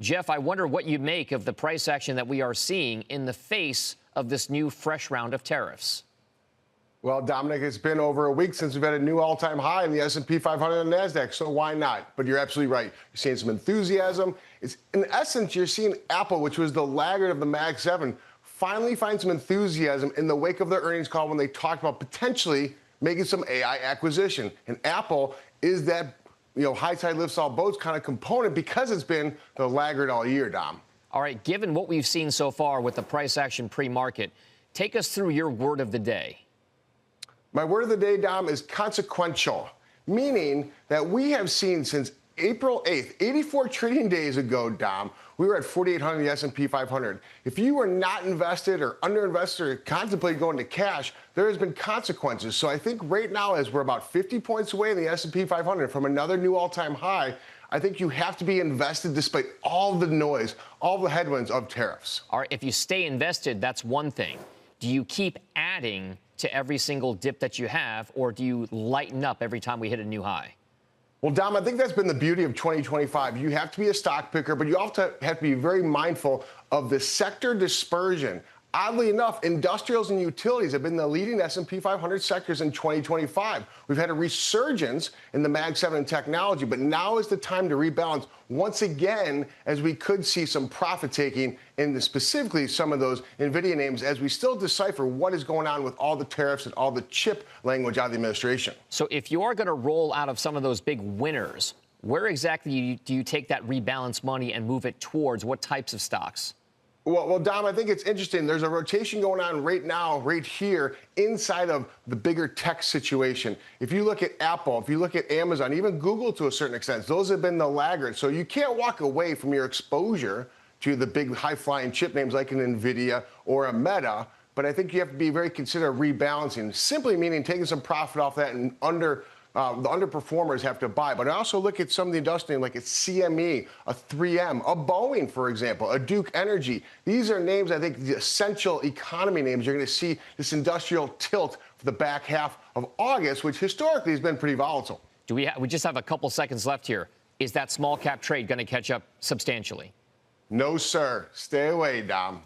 Jeff, I wonder what you make of the price action that we are seeing in the face of this new fresh round of tariffs. Well, Dominic, it's been over a week since we've had a new all-time high in the S&P 500 and NASDAQ, so why not? But you're absolutely right. You're seeing some enthusiasm. In essence, you're seeing Apple, which was the laggard of the Mag 7, finally find some enthusiasm in the wake of their earnings call when they talked about potentially making some AI acquisition. And Apple is that, high tide lifts all boats kind of component because it's been the laggard all year, Dom. All right, given what we've seen so far with the price action pre-market, take us through your word of the day. My word of the day, Dom, is consequential, meaning that we have seen since April 8th, 84 trading days ago, Dom, we were at 4,800 in the S&P 500. If you were not invested or underinvested or contemplating going to cash, there has been consequences. So I think right now, as we're about 50 points away in the S&P 500 from another new all-time high, I think you have to be invested despite all the noise, all the headwinds of tariffs. All right, if you stay invested, that's one thing. Do you keep adding to every single dip that you have, or do you lighten up every time we hit a new high? Well, Dom, I think that's been the beauty of 2025. You have to be a stock picker, but you also have to be very mindful of the sector dispersion. Oddly enough, industrials and utilities have been the leading S&P 500 sectors in 2025. We've had a resurgence in the Mag 7 technology, but now is the time to rebalance once again, as we could see some profit taking in specifically some of those NVIDIA names, as we still decipher what is going on with all the tariffs and all the chip language out of the administration. So if you are going to roll out of some of those big winners, where exactly do you take that rebalance money and move it towards? What types of stocks? Well, Dom, I think it's interesting. There's a rotation going on right now, right here, inside of the bigger tech situation. If you look at Apple, if you look at Amazon, even Google to a certain extent, those have been the laggards. So you can't walk away from your exposure to the big high-flying chip names like an NVIDIA or a Meta. But I think you have to be very considerate of rebalancing, simply meaning taking some profit off that and the underperformers have to buy. But I also look at some of the industrial, like a CME, a 3M, a Boeing, for example, a Duke Energy. These are names, I think, the essential economy names. You're going to see this industrial tilt for the back half of August, which historically has been pretty volatile. We just have a couple seconds left here. Is that small cap trade going to catch up substantially? No, sir. Stay away, Dom.